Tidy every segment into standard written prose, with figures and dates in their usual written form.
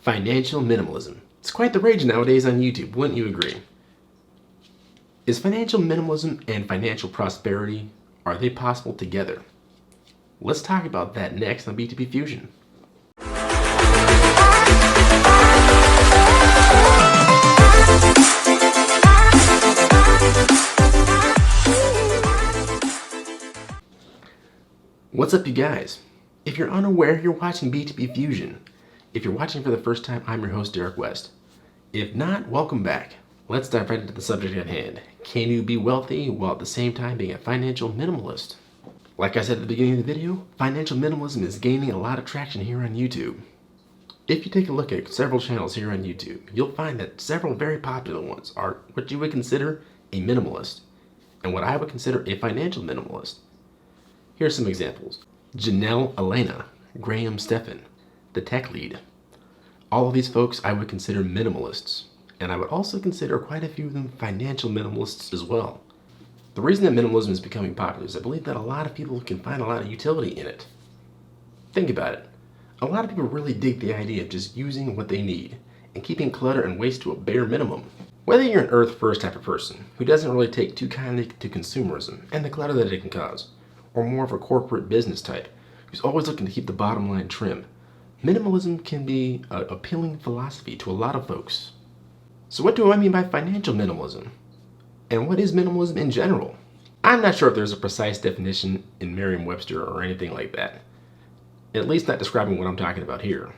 Financial minimalism. It's quite the rage nowadays on YouTube, wouldn't you agree? Is financial minimalism and financial prosperity, are they possible together? Let's talk about that next on B2B Fusion. What's up, you guys? If you're unaware, you're watching B2B Fusion. If you're watching for the first time, I'm your host, Derek West. If not, welcome back. Let's dive right into the subject at hand. Can you be wealthy while at the same time being a financial minimalist? Like I said at the beginning of the video, financial minimalism is gaining a lot of traction here on YouTube. If you take a look at several channels here on YouTube, you'll find that several very popular ones are what you would consider a minimalist and what I would consider a financial minimalist. Here's some examples. Jennelle Elana, Stephan, the tech lead. All of these folks I would consider minimalists, and I would also consider quite a few of them financial minimalists as well. The reason that minimalism is becoming popular is I believe that a lot of people can find a lot of utility in it. Think about it. A lot of people really dig the idea of just using what they need and keeping clutter and waste to a bare minimum. Whether you're an earth first type of person who doesn't really take too kindly to consumerism and the clutter that it can cause, or more of a corporate business type who's always looking to keep the bottom line trim, minimalism can be an appealing philosophy to a lot of folks. So what do I mean by financial minimalism? And what is minimalism in general? I'm not sure if there's a precise definition in Merriam-Webster or anything like that. At least not describing what I'm talking about here.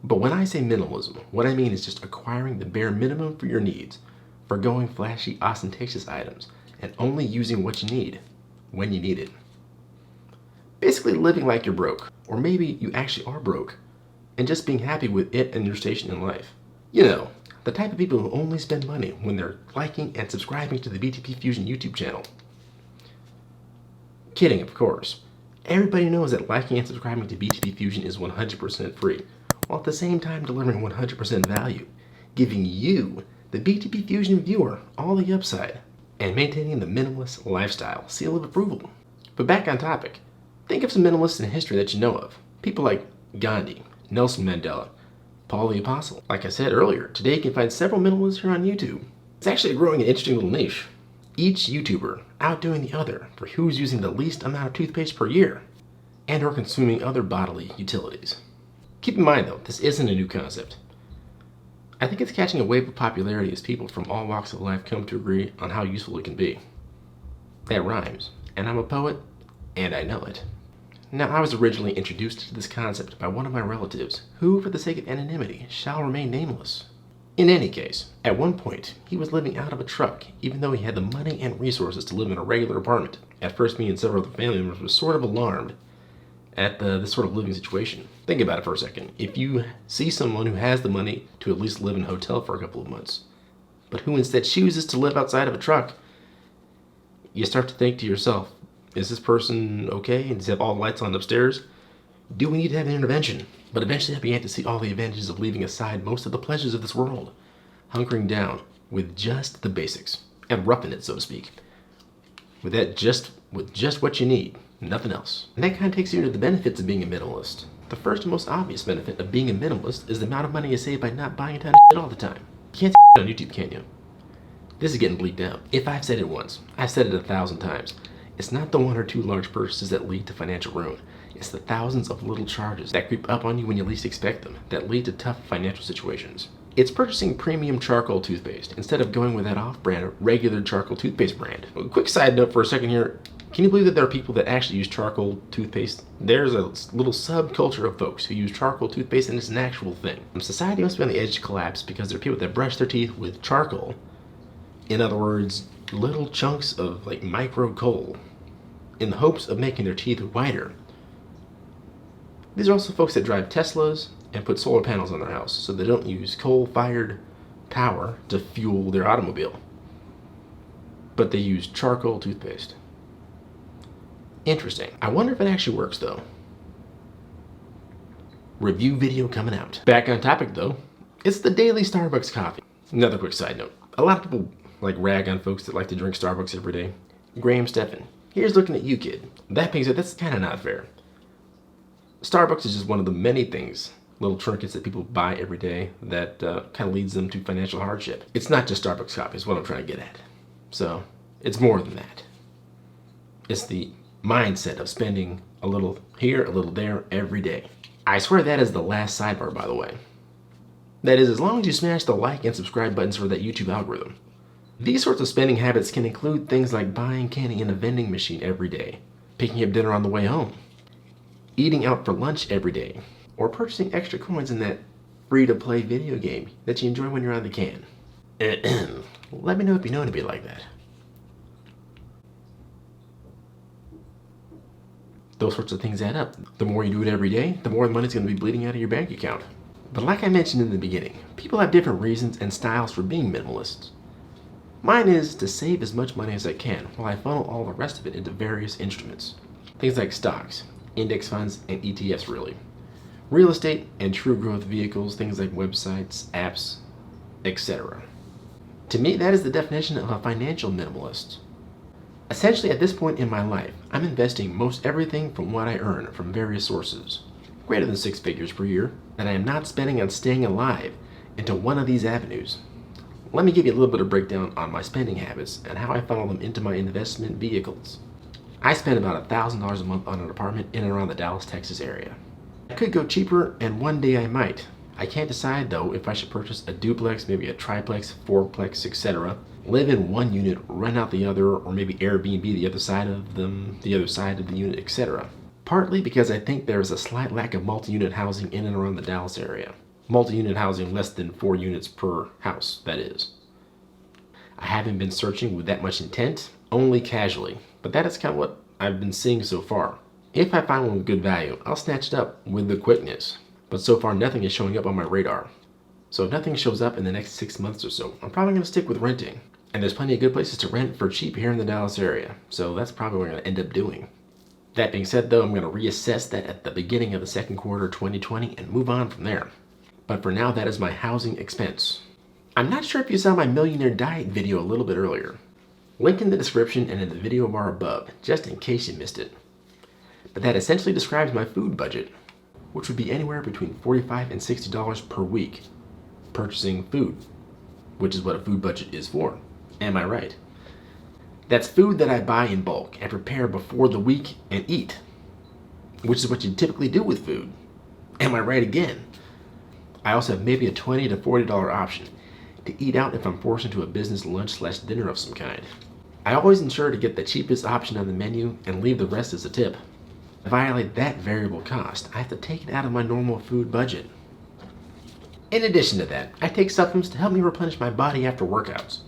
But when I say minimalism, what I mean is just acquiring the bare minimum for your needs, forgoing flashy, ostentatious items, and only using what you need when you need it. Basically living like you're broke, or maybe you actually are broke, and just being happy with it and your station in life. You know, the type of people who only spend money when they're liking and subscribing to the B2B Fusion YouTube channel. Kidding, of course. Everybody knows that liking and subscribing to B2B Fusion is 100% free, while at the same time delivering 100% value, giving you, the B2B Fusion viewer, all the upside, and maintaining the minimalist lifestyle seal of approval. But back on topic, think of some minimalists in history that you know of. People like Gandhi, Nelson Mandela, Paul the Apostle. Like I said earlier, today you can find several minimalists here on YouTube. It's actually growing an interesting little niche. Each YouTuber outdoing the other for who's using the least amount of toothpaste per year and or consuming other bodily utilities. Keep in mind though, this isn't a new concept. I think it's catching a wave of popularity as people from all walks of life come to agree on how useful it can be. That rhymes, and I'm a poet, and I know it. Now, I was originally introduced to this concept by one of my relatives, who, for the sake of anonymity, shall remain nameless. In any case, at one point, he was living out of a truck, even though he had the money and resources to live in a regular apartment. At first, me and several other family members were sort of alarmed at this sort of living situation. Think about it for a second. If you see someone who has the money to at least live in a hotel for a couple of months, but who instead chooses to live outside of a truck, you start to think to yourself, is this person okay? Does he have all the lights on upstairs? Do we need to have an intervention? But eventually I began to see all the advantages of leaving aside most of the pleasures of this world, hunkering down with just the basics, and roughing it, so to speak. With just what you need, nothing else. And that kind of takes you into the benefits of being a minimalist. The first and most obvious benefit of being a minimalist is the amount of money you save by not buying a ton of shit all the time. You can't say on YouTube, can you? This is getting bleeped out. If I've said it once, I've said it 1,000 times. It's not the one or two large purchases that lead to financial ruin. It's the thousands of little charges that creep up on you when you least expect them that lead to tough financial situations. It's purchasing premium charcoal toothpaste instead of going with that off-brand regular charcoal toothpaste brand. A quick side note for a second here. Can you believe that there are people that actually use charcoal toothpaste? There's a little subculture of folks who use charcoal toothpaste, and it's an actual thing. Society must be on the edge to collapse because there are people that brush their teeth with charcoal. In other words, little chunks of like micro coal in the hopes of making their teeth whiter. These are also folks that drive Teslas and put solar panels on their house so they don't use coal-fired power to fuel their automobile, but they use charcoal toothpaste. Interesting. I wonder if it actually works though. Review video coming out. Back on topic though, it's the daily Starbucks coffee. Another quick side note. A lot of people like rag on folks that like to drink Starbucks every day. Stephan, here's looking at you, kid. That being said, that's kind of not fair. Starbucks is just one of the many things little trinkets that people buy every day that kind of leads them to financial hardship. It's not just Starbucks coffee, is what I'm trying to get at. So it's more than that. It's the mindset of spending a little here, a little there every day. I swear that is the last sidebar, by the way. That is, as long as you smash the like and subscribe buttons for that YouTube algorithm. These sorts of spending habits can include things like buying candy in a vending machine every day, picking up dinner on the way home, eating out for lunch every day, or purchasing extra coins in that free-to-play video game that you enjoy when you're on the can. Let me know if you know anybody like that. Those sorts of things add up. The more you do it every day, the more money's going to be bleeding out of your bank account. But like I mentioned in the beginning, people have different reasons and styles for being minimalists. Mine is to save as much money as I can while I funnel all the rest of it into various instruments. Things like stocks, index funds, and ETFs really. Real estate and true growth vehicles, things like websites, apps, etc. To me, that is the definition of a financial minimalist. Essentially, at this point in my life, I'm investing most everything from what I earn from various sources, greater than 6 figures per year, that I am not spending on staying alive into one of these avenues. Let me give you a little bit of breakdown on my spending habits and how I funnel them into my investment vehicles. I spend about $1,000 a month on an apartment in and around the Dallas, Texas area. I could go cheaper, and one day I might. I can't decide though if I should purchase a duplex, maybe a triplex, fourplex, etc. Live in one unit, rent out the other, or maybe Airbnb the other side of the unit, etc. Partly because I think there is a slight lack of multi-unit housing in and around the Dallas area. Multi-unit housing less than 4 units per house, that is. I haven't been searching with that much intent, only casually, but that is kind of what I've been seeing so far. If I find one with good value, I'll snatch it up with the quickness, but so far nothing is showing up on my radar. So if nothing shows up in the next 6 months or so, I'm probably going to stick with renting. And there's plenty of good places to rent for cheap here in the Dallas area, so that's probably what I'm going to end up doing. That being said though, I'm going to reassess that at the beginning of the second quarter 2020 and move on from there. But for now, that is my housing expense. I'm not sure if you saw my millionaire diet video a little bit earlier. Link in the description and in the video bar above, just in case you missed it. But that essentially describes my food budget, which would be anywhere between $45 and $60 per week purchasing food, which is what a food budget is for. Am I right? That's food that I buy in bulk and prepare before the week and eat, which is what you typically do with food. Am I right again? I also have maybe a $20 to $40 option to eat out if I'm forced into a business lunch/dinner of some kind. I always ensure to get the cheapest option on the menu and leave the rest as a tip. To violate that variable cost, I have to take it out of my normal food budget. In addition to that, I take supplements to help me replenish my body after workouts.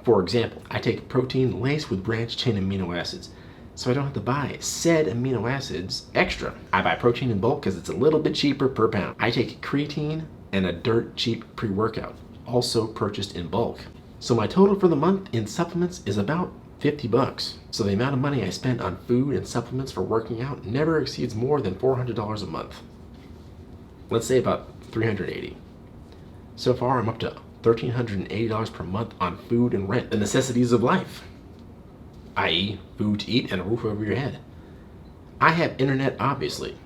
For example, I take protein laced with branched chain amino acids, so I don't have to buy said amino acids extra. I buy protein in bulk because it's a little bit cheaper per pound. I take creatine and a dirt cheap pre-workout, also purchased in bulk. So my total for the month in supplements is about $50. So the amount of money I spend on food and supplements for working out never exceeds more than $400 a month. Let's say about $380. So far I'm up to $1,380 per month on food and rent, the necessities of life, i.e. food to eat and a roof over your head. I have internet, obviously.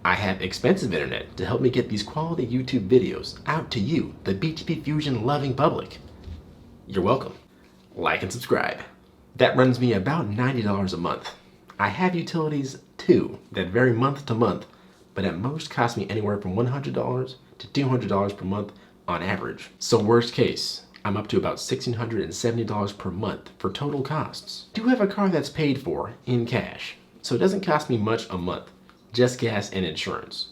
I have expensive internet to help me get these quality YouTube videos out to you, the BTP Fusion loving public. You're welcome. Like and subscribe. That runs me about $90 a month. I have utilities too that vary month to month, but at most cost me anywhere from $100 to $200 per month on average. So worst case, I'm up to about $1,670 per month for total costs. I do have a car that's paid for in cash, so it doesn't cost me much a month, just gas and insurance.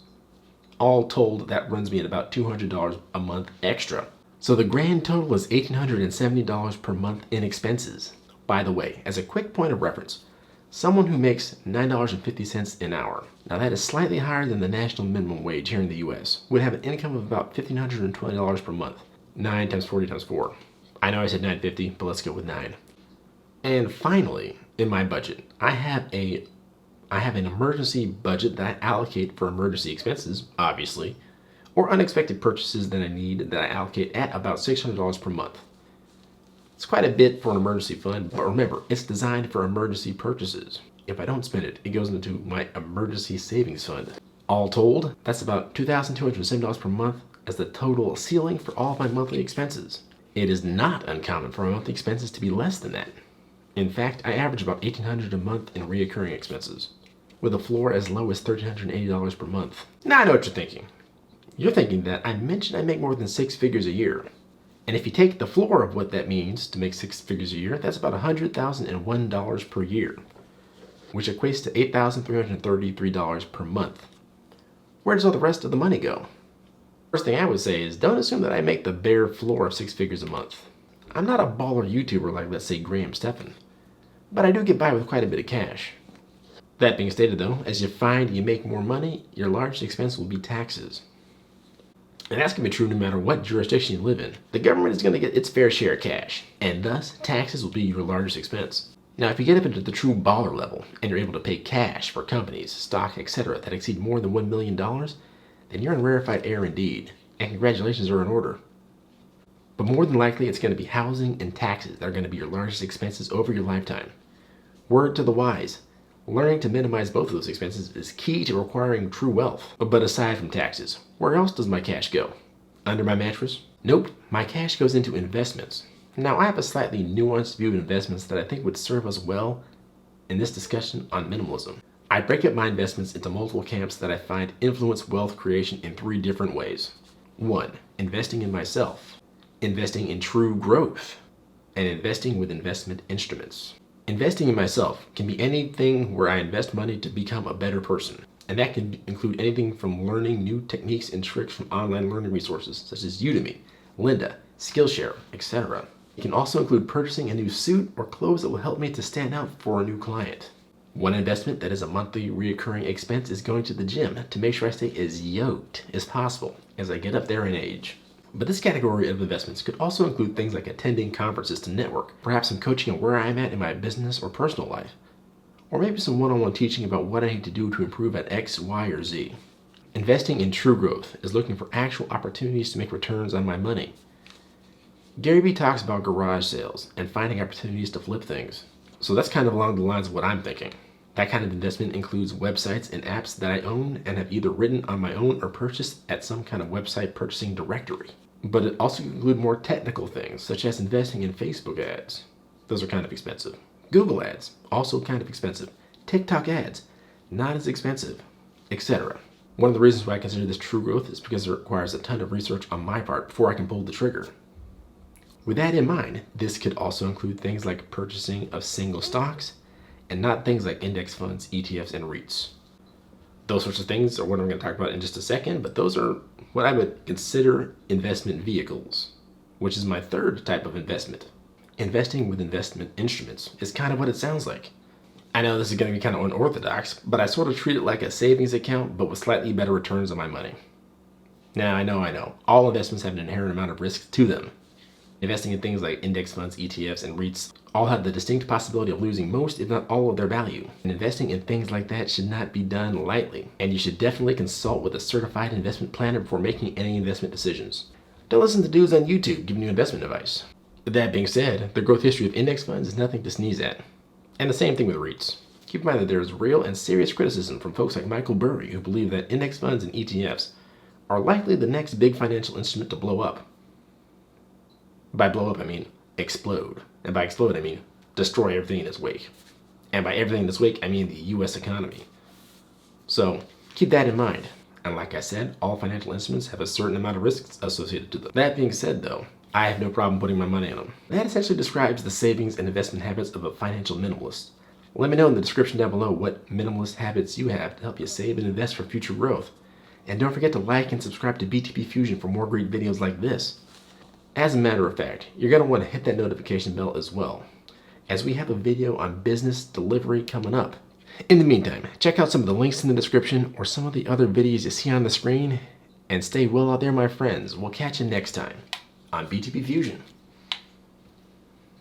All told, that runs me at about $200 a month extra. So the grand total is $1,870 per month in expenses. By the way, as a quick point of reference, someone who makes $9.50 an hour, now that is slightly higher than the national minimum wage here in the US, would have an income of about $1,520 per month. 9 times 40 times 4. I know I said 950, but let's go with 9. And finally, in my budget, I have an emergency budget that I allocate for emergency expenses, obviously, or unexpected purchases that I need that I allocate at about $600 per month. It's quite a bit for an emergency fund, but remember, it's designed for emergency purchases. If I don't spend it, it goes into my emergency savings fund. All told, that's about $2,207 per month as the total ceiling for all of my monthly expenses. It is not uncommon for my monthly expenses to be less than that. In fact, I average about $1,800 a month in recurring expenses, with a floor as low as $1,380 per month. Now I know what you're thinking. You're thinking that I mentioned I make more than 6 figures a year. And if you take the floor of what that means to make 6 figures a year, that's about $100,001 per year, which equates to $8,333 per month. Where does all the rest of the money go? First thing I would say is don't assume that I make the bare floor of 6 figures a month. I'm not a baller YouTuber like, let's say, Stephan, but I do get by with quite a bit of cash. That being stated though, as you find you make more money, your largest expense will be taxes. And that's going to be true no matter what jurisdiction you live in. The government is going to get its fair share of cash, and thus taxes will be your largest expense. Now, if you get up into the true baller level, and you're able to pay cash for companies, stock, etc. that exceed more than $1 million, then you're in rarefied air indeed, and congratulations are in order. But more than likely, it's going to be housing and taxes that are going to be your largest expenses over your lifetime. Word to the wise, learning to minimize both of those expenses is key to acquiring true wealth. But aside from taxes, where else does my cash go? Under my mattress? Nope, my cash goes into investments. Now, I have a slightly nuanced view of investments that I think would serve us well in this discussion on minimalism. I break up my investments into multiple camps that I find influence wealth creation in 3 different ways. 1. Investing in myself. Investing in true growth. And investing with investment instruments. Investing in myself can be anything where I invest money to become a better person. And that can include anything from learning new techniques and tricks from online learning resources such as Udemy, Lynda, Skillshare, etc. It can also include purchasing a new suit or clothes that will help me to stand out for a new client. One investment that is a monthly recurring expense is going to the gym to make sure I stay as yoked as possible as I get up there in age. But this category of investments could also include things like attending conferences to network, perhaps some coaching on where I'm at in my business or personal life, or maybe some one-on-one teaching about what I need to do to improve at X, Y, or Z. Investing in true growth is looking for actual opportunities to make returns on my money. Gary Vee talks about garage sales and finding opportunities to flip things. So that's kind of along the lines of what I'm thinking. That kind of investment includes websites and apps that I own and have either written on my own or purchased at some kind of website purchasing directory. But it also can include more technical things, such as investing in Facebook ads. Those are kind of expensive. Google ads, also kind of expensive. TikTok ads, not as expensive, etc. One of the reasons why I consider this true growth is because it requires a ton of research on my part before I can pull the trigger. With that in mind, this could also include things like purchasing of single stocks and not things like index funds, ETFs, and REITs. Those sorts of things are what I'm going to talk about in just a second, but those are what I would consider investment vehicles, which is my 3rd type of investment. Investing with investment instruments is kind of what it sounds like. I know this is going to be kind of unorthodox, but I sort of treat it like a savings account, but with slightly better returns on my money. Now, I know, all investments have an inherent amount of risk to them. Investing in things like index funds, ETFs, and REITs all have the distinct possibility of losing most, if not all, of their value. And investing in things like that should not be done lightly. And you should definitely consult with a certified investment planner before making any investment decisions. Don't listen to dudes on YouTube giving you investment advice. That being said, the growth history of index funds is nothing to sneeze at. And the same thing with REITs. Keep in mind that there is real and serious criticism from folks like Michael Burry who believe that index funds and ETFs are likely the next big financial instrument to blow up. By blow up, I mean explode. And by explode, I mean destroy everything in its wake. And by everything in its wake, I mean the US economy. So keep that in mind. And like I said, all financial instruments have a certain amount of risks associated to them. That being said though, I have no problem putting my money in them. That essentially describes the savings and investment habits of a financial minimalist. Let me know in the description down below what minimalist habits you have to help you save and invest for future growth. And don't forget to like and subscribe to BTP Fusion for more great videos like this. As a matter of fact, you're going to want to hit that notification bell as well, as we have a video on business delivery coming up. In the meantime, check out some of the links in the description or some of the other videos you see on the screen, and stay well out there, my friends. We'll catch you next time on BTP Fusion.